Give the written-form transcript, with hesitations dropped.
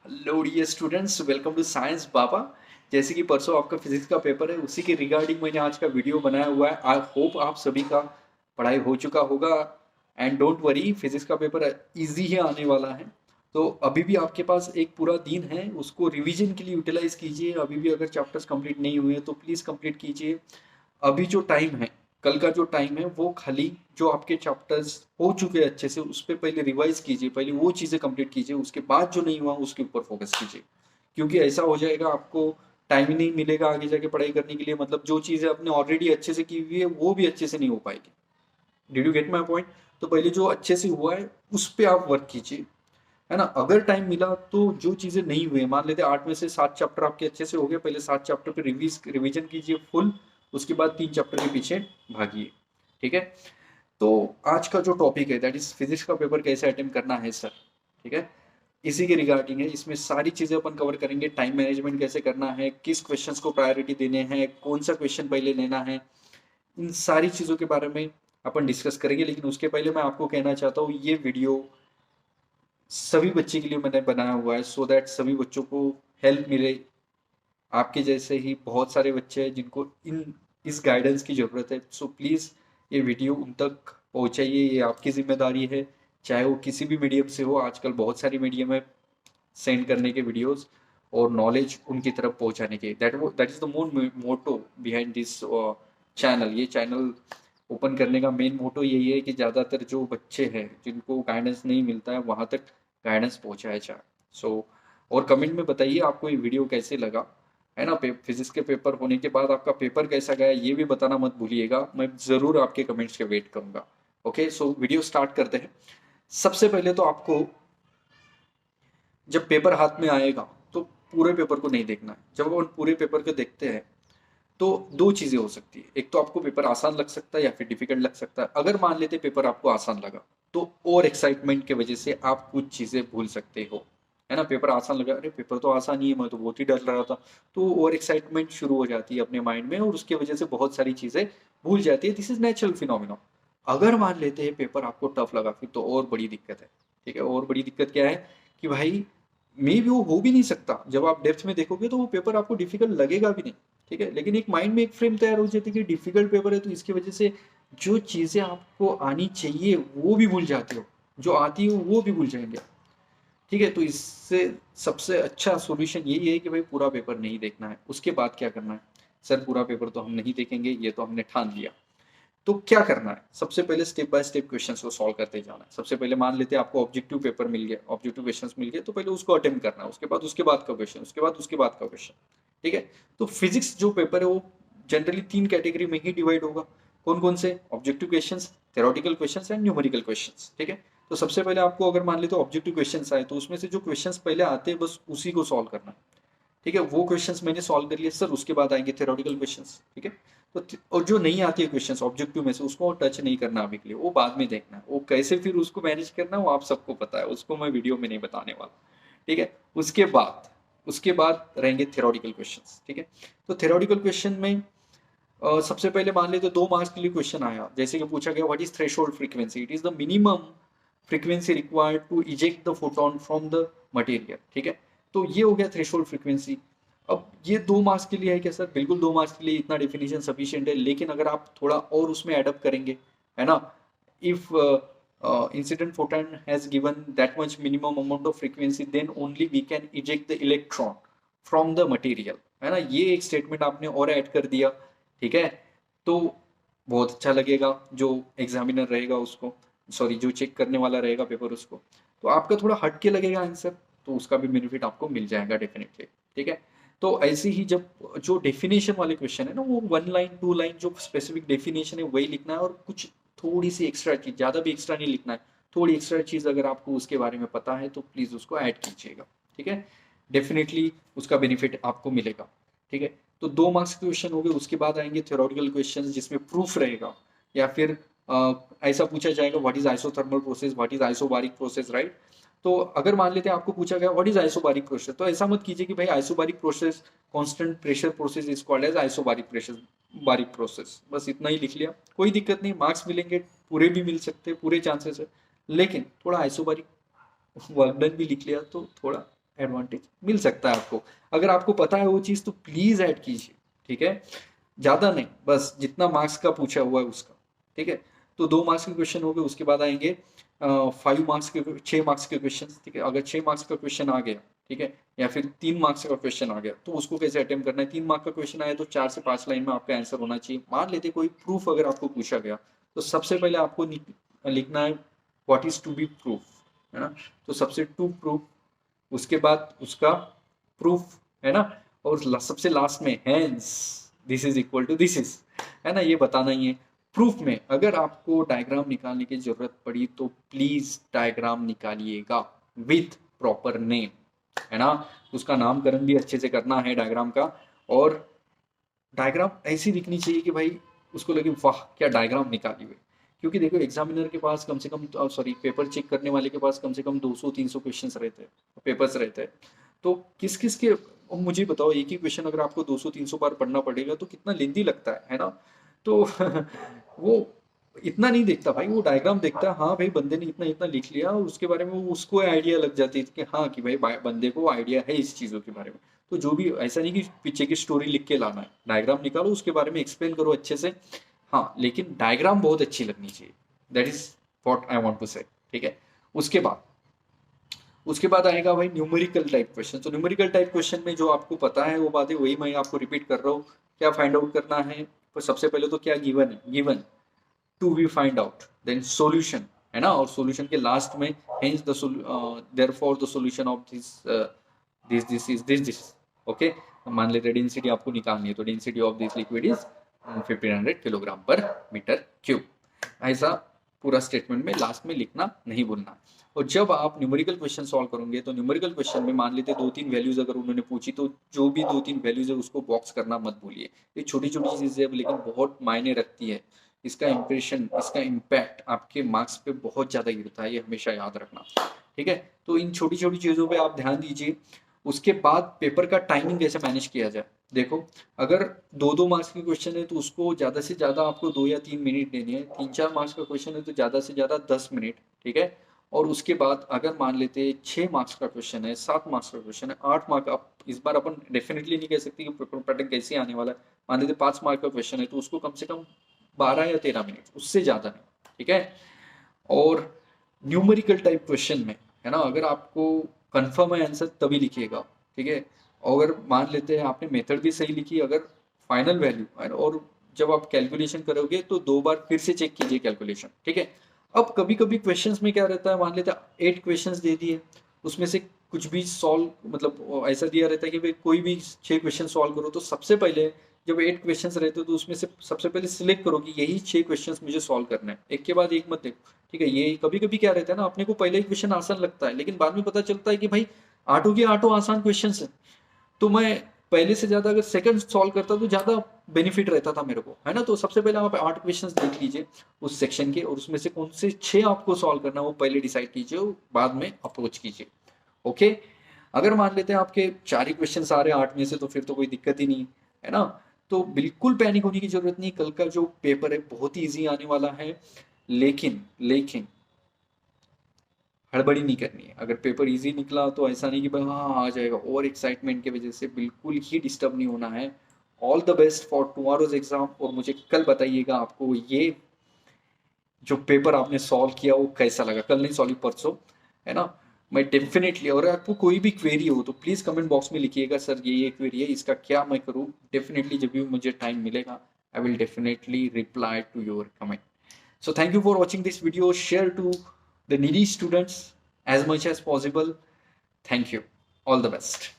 Hello dear students, welcome to science Baba. जैसे कि परसों आपका फिजिक्स का पेपर है, उसी के रिगार्डिंग मैंने आज का वीडियो बनाया हुआ है। आई होप आप सभी का पढ़ाई हो चुका होगा। एंड डोंट वरी, फिजिक्स का पेपर इजी ही आने वाला है। तो अभी भी आपके पास एक पूरा दिन है, उसको रिवीजन के लिए यूटिलाइज कीजिए। अभी भी अगर चैप्टर्स कंप्लीट नहीं हुए हैं तो प्लीज़ कंप्लीट कीजिए। अभी जो टाइम है, कल का जो टाइम है, वो खाली जो आपके चैप्टर्स हो चुके हैं अच्छे से उस पर पहले रिवाइज कीजिए, पहले वो चीज़ें कंप्लीट कीजिए। उसके बाद जो नहीं हुआ उसके ऊपर फोकस कीजिए, क्योंकि ऐसा हो जाएगा आपको टाइम ही नहीं मिलेगा आगे जाके पढ़ाई करने के लिए। मतलब जो चीज़ें आपने ऑलरेडी अच्छे से की हुई है वो भी अच्छे से नहीं हो पाएगी। Did you get my point? तो पहले जो अच्छे से हुआ है उस पर आप वर्क कीजिए, है ना। अगर टाइम मिला तो जो चीज़ें नहीं हुई, मान लेते 8 में से 7 चैप्टर आपके अच्छे से हो गए, पहले 7 चैप्टर पे रिवीजन कीजिए फुल। उसके बाद 3 चैप्टर के पीछे भागिए। ठीक है। तो आज का जो टॉपिक है दैट इज फिजिक्स का पेपर कैसे अटेम्प्ट करना है सर। ठीक है। इसी के रिगार्डिंग है, इसमें सारी चीजें अपन कवर करेंगे। टाइम मैनेजमेंट कैसे करना है, किस क्वेश्चंस को प्रायोरिटी देने हैं, कौन सा क्वेश्चन पहले लेना है, इन सारी चीजों के बारे में अपन डिस्कस करेंगे। लेकिन उसके पहले मैं आपको कहना चाहता हूँ, ये वीडियो सभी बच्चे के लिए मैंने बनाया हुआ है, सो दैट सभी बच्चों को हेल्प मिले। आपके जैसे ही बहुत सारे बच्चे हैं जिनको इस गाइडेंस की ज़रूरत है। सो प्लीज़ ये वीडियो उन तक पहुंचाइए, ये आपकी जिम्मेदारी है। चाहे वो किसी भी मीडियम से हो, आजकल बहुत सारी मीडियम है सेंड करने के वीडियोस और नॉलेज उनकी तरफ पहुंचाने के। That is the more motto behind this channel. ये चैनल ओपन करने का मेन मोटो यही है कि ज़्यादातर जो बच्चे हैं जिनको गाइडेंस नहीं मिलता है वहाँ तक गाइडेंस पहुँचाया जाए। सो और कमेंट में बताइए आपको ये वीडियो कैसे लगा, है ना। फिजिक्स के पेपर होने के बाद आपका पेपर कैसा गया ये भी बताना मत भूलिएगा। मैं ज़रूर आपके कमेंट्स के वेट करूँगा। ओके, सो वीडियो स्टार्ट करते हैं। सबसे पहले तो आपको जब पेपर हाथ में आएगा तो पूरे पेपर को नहीं देखना है। जब अपन पूरे पेपर को देखते हैं तो दो चीजें हो सकती है, एक तो आपको पेपर आसान लग सकता है या फिर डिफिकल्ट लग सकता है। अगर मान लेते पेपर आपको आसान लगा तो और एक्साइटमेंट की वजह से आप कुछ चीजें भूल सकते हो, है ना। पेपर आसान लगा, अरे पेपर तो आसान ही है, मैं तो बहुत ही डर रहा था, तो और एक्साइटमेंट शुरू हो जाती है अपने माइंड में और उसकी वजह से बहुत सारी चीजें भूल जाती है। This is natural phenomena. अगर मान लेते हैं पेपर आपको टफ लगा फिर तो और बड़ी दिक्कत है। ठीक है, और बड़ी दिक्कत क्या है कि भाई मे भी वो हो भी नहीं सकता। जब आप डेप्थ में देखोगे तो वो पेपर आपको डिफिकल्ट लगेगा भी नहीं। ठीक है, लेकिन एक माइंड में एक फ्रेम तैयार हो जाती है कि डिफिकल्ट पेपर है, तो इसकी वजह से जो चीजें आपको आनी चाहिए वो भी भूल जाते हो, जो आती है वो भी भूल जाएंगे। ठीक है, तो इससे सबसे अच्छा सॉल्यूशन यही है कि भाई पूरा पेपर नहीं देखना है। उसके बाद क्या करना है, सर पूरा पेपर तो हम नहीं देखेंगे, ये तो हमने ठान लिया। तो क्या करना है, सबसे पहले स्टेप बाय स्टेप क्वेश्चंस को सॉल्व करते जाना है। सबसे पहले मान लेते हैं आपको ऑब्जेक्टिव पेपर मिल गया, ऑब्जेक्टिव क्वेश्चंस मिल गए, तो पहले उसको अटेम्प्ट करना है। उसके बाद का क्वेश्चन, उसके बाद का क्वेश्चन। ठीक है। तो फिजिक्स जो पेपर है वो जनरली 3 कैटेगरी में ही डिवाइड होगा। कौन कौन से? Objective questions, theoretical questions and numerical questions. ठीक है। तो सबसे पहले आपको अगर मान लेते तो ऑब्जेक्टिव क्वेश्चंस आए तो उसमें से जो क्वेश्चंस पहले आते हैं बस उसी को सॉल्व करना है। ठीक है, वो क्वेश्चंस मैंने सॉल्व कर लिए सर। उसके बाद आएंगे थ्योरेटिकल क्वेश्चंस। ठीक है। तो और जो नहीं आती है क्वेश्चंस ऑब्जेक्टिव में से उसको टच नहीं करना अभी के लिए, वो बाद में देखना है। वो कैसे फिर उसको मैनेज करना है वो आप सबको पता है, उसको मैं वीडियो में नहीं बताने वाला। ठीक है। उसके बाद रहेंगे थ्योरेटिकल क्वेश्चंस। ठीक है। तो थ्योरेटिकल क्वेश्चन में सबसे पहले मान लेते 2 मार्क्स के लिए क्वेश्चन आया, जैसे कि पूछा गया what is threshold frequency. It is the minimum frequency required to eject the photon from the material. ठीक है। तो ये हो गया थ्रेशोल्ड फ्रीक्वेंसी। अब ये 2 मार्क्स के लिए है क्या सर? बिल्कुल 2 मार्क्स के लिए इतना डेफिनेशन सफिशिएंट है, लेकिन अगर आप थोड़ा और उसमें एडअप करेंगे, है ना। If incident photon has given that much minimum amount of frequency then only we can eject the electron from the material, है ना। ये एक स्टेटमेंट आपने और ऐड कर दिया। ठीक है। तो बहुत अच्छा लगेगा जो एग्जामिनर रहेगा उसको, सॉरी जो चेक करने वाला रहेगा पेपर उसको। तो आपका थोड़ा हटके लगेगा आंसर, तो उसका भी बेनिफिट आपको मिल जाएगा डेफिनेटली। ठीक है। तो ऐसे ही जब जो डेफिनेशन वाले क्वेश्चन है ना, वो 1 लाइन 2 लाइन जो स्पेसिफिक डेफिनेशन है वही लिखना है, और कुछ थोड़ी सी एक्स्ट्रा चीज, ज्यादा भी एक्स्ट्रा नहीं लिखना है। थोड़ी एक्स्ट्रा चीज अगर आपको उसके बारे में पता है तो प्लीज उसको ऐड कीजिएगा। ठीक है। डेफिनेटली उसका बेनिफिट आपको मिलेगा। ठीक है। तो 2 मार्क्स के क्वेश्चन हो गए। उसके बाद आएंगे थ्योरेटिकल क्वेश्चन जिसमें प्रूफ रहेगा, या फिर ऐसा पूछा जाएगा what is isothermal process, what is isobaric process, right. तो अगर मान लेते हैं आपको पूछा गया व्हाट इज आइसोबारिक प्रोसेस, तो ऐसा मत कीजिए कि भाई isobaric process constant pressure process is called as isobaric pressure baric process, बस इतना ही लिख लिया। कोई दिक्कत नहीं, मार्क्स मिलेंगे, पूरे भी मिल सकते हैं, पूरे चांसेस है। लेकिन थोड़ा आइसोबारिक वर्कडन भी लिख लिया तो थोड़ा एडवांटेज मिल सकता है आपको। अगर आपको पता है वो चीज़ तो प्लीज़ ऐड कीजिए, ठीक है? ज़्यादा नहीं, बस जितना मार्क्स का पूछा हुआ है उसका, ठीक है? तो 2 मार्क्स के क्वेश्चन हो गए, उसके बाद आएँगे 5 मार्क्स के 6 मार्क्स के क्वेश्चन, ठीक है? अगर 6 मार्क्स का क्वेश्चन आ गया, ठीक है? या फिर 3 मार्क्स का क्वेश्चन आ गया, तो उसको कैसे अटेम्प्ट करना है? 3 मार्क का क्वेश्चन आया तो 4 से 5 लाइन में आपका आंसर होना चाहिए। मान लेते कोई प्रूफ अगर आपको पूछा गया, तो सबसे पहले आपको लिखना है what is to be proof, है ना? तो सबसे टू प्रूफ, उसके बाद उसका प्रूफ, है ना? और सबसे लास्ट में hence this is equal to this is, है ना? ये बताना ही है। प्रूफ में अगर आपको डायग्राम निकालने की जरूरत पड़ी तो प्लीज डायग्राम निकालिएगा विथ प्रॉपर नेम, है ना? उसका नामकरण भी अच्छे से करना है डायग्राम का, और डायग्राम ऐसी दिखनी चाहिए कि भाई उसको लगे वाह क्या डायग्राम निकाली हुई। क्योंकि देखो एग्जामिनर के पास कम से कम, सॉरी पेपर चेक करने वाले के पास कम से कम 200-300 क्वेश्चंस रहते हैं, पेपर्स रहते हैं। तो किस किस के, मुझे बताओ एक ही क्वेश्चन अगर आपको 200-300 बार पढ़ना पड़ेगा तो कितना लेंदी लगता है ना? तो वो इतना नहीं देखता भाई, वो डायग्राम देखता है, हाँ भाई बंदे ने इतना इतना लिख लिया और उसके बारे में उसको आइडिया लग जाती है कि हाँ कि भाई बंदे को आइडिया है इस चीज़ों के बारे में। तो जो भी, ऐसा नहीं कि पीछे की स्टोरी लिख के लाना है, डायग्राम निकालो उसके बारे में एक्सप्लेन करो अच्छे से, हाँ लेकिन डायग्राम बहुत अच्छी लगनी चाहिए। That is what I want to say, ठीक है? उसके बाद आएगा भाई न्यूमेरिकल टाइप क्वेश्चन। तो न्यूमेरिकल टाइप क्वेश्चन में जो आपको पता है वो बातें वही मैं आपको रिपीट कर रहा हूँ। क्या फाइंड आउट करना है? तो सबसे पहले तो क्या गिवन है, given to be find out, then solution, है ना? और सॉल्यूशन के लास्ट में hence the therefore the solution of this, okay? मान लेते डेंसिटी आपको निकालनी है, तो density of this liquid is 1500 kilogram per metre cube. ऐसा पूरा स्टेटमेंट में लास्ट में लिखना नहीं भूलना। और जब आप न्यूमेरिकल क्वेश्चन सॉल्व करोगे तो न्यूमेरिकल क्वेश्चन में मान लेते 2-3 वैल्यूज अगर उन्होंने पूछी, तो जो भी 2-3 वैल्यूज है उसको बॉक्स करना मत भूलिए। ये छोटी छोटी चीजें है लेकिन बहुत मायने रखती है। इसका इंप्रेशन, इसका इम्पैक्ट आपके मार्क्स पे बहुत ज्यादा गिरता है, ये हमेशा याद रखना, ठीक है? तो इन छोटी छोटी चीजों पे आप ध्यान दीजिए। उसके बाद पेपर का टाइमिंग कैसे मैनेज किया जाए। देखो अगर 2-2 मार्क्स की क्वेश्चन है तो उसको ज्यादा से ज्यादा आपको 2 या 3 मिनट देने हैं। 3-4 मार्क्स का क्वेश्चन है तो ज्यादा से ज्यादा 10 मिनट, ठीक है? और उसके बाद अगर मान लेते 6 मार्क्स का क्वेश्चन है, 7 मार्क्स का क्वेश्चन है, 8 मार्क, अब इस बार अपन डेफिनेटली नहीं कह सकते कि पेपर पैटर्न कैसे आने वाला है। मान लेते 5 मार्क का क्वेश्चन है तो उसको कम से कम 12 या 13 मिनट, उससे ज्यादा नहीं, ठीक है? और न्यूमेरिकल टाइप क्वेश्चन में, है ना, अगर आपको कंफर्म है आंसर तभी लिखिएगा, ठीक है? अगर मान लेते हैं आपने मेथड भी सही लिखी, अगर फाइनल वैल्यू, और जब आप कैलकुलेशन करोगे तो 2 बार फिर से चेक कीजिए कैलकुलेशन, ठीक है? अब कभी कभी क्वेश्चंस में क्या रहता है, मान लेते हैं 8 क्वेश्चंस दे दिए, उसमें से कुछ भी सॉल्व, मतलब ऐसा दिया रहता है कि भाई कोई भी 6 क्वेश्चन सॉल्व करो, तो सबसे पहले जब 8 क्वेश्चंस रहते हो तो उसमें से सबसे पहले सिलेक्ट करो कि यही 6 क्वेश्चंस मुझे सॉल्व करना है, एक के बाद एक मत देखो, ठीक है? ये कभी कभी क्या रहता है ना, अपने को पहले ही क्वेश्चन आसान लगता है लेकिन बाद में पता चलता है कि भाई आठों के आठों आसान क्वेश्चन है। तो मैं पहले से ज्यादा अगर सेकंड सॉल्व करता तो ज्यादा बेनिफिट रहता था मेरे को, है ना? तो सबसे पहले आप 8 क्वेश्चंस देख लीजिए उस सेक्शन के, और उसमें से कौन से 6 आपको सॉल्व करना है वो पहले डिसाइड कीजिए, बाद में अप्रोच कीजिए, ओके? अगर मान लेते हैं आपके 4 ही क्वेश्चन आ रहे हैं 8 में से, तो फिर तो कोई दिक्कत ही नहीं, है ना? तो बिल्कुल पैनिक होने की जरूरत नहीं। कल का जो पेपर है बहुत ही ईजी आने वाला है, लेकिन लेकिन हड़बड़ी नहीं करनी है। अगर पेपर इजी निकला तो ऐसा नहीं कि भाई हाँ आ जाएगा, और एक्साइटमेंट की वजह से बिल्कुल ही डिस्टर्ब नहीं होना है। All the best for tomorrow's exam, और मुझे कल बताइएगा आपको ये जो पेपर आपने सॉल्व किया वो कैसा लगा। कल नहीं सॉल्व, परसों, है ना? मैं डेफिनेटली, और आपको कोई भी क्वेरी हो तो प्लीज कमेंट बॉक्स में लिखिएगा, सर ये क्वेरी है, इसका क्या मैं करूँ। डेफिनेटली जब भी मुझे टाइम मिलेगा I will definitely reply to your comment. So thank you for watching this video. Share to the needy students as much as possible. Thank you. All the best.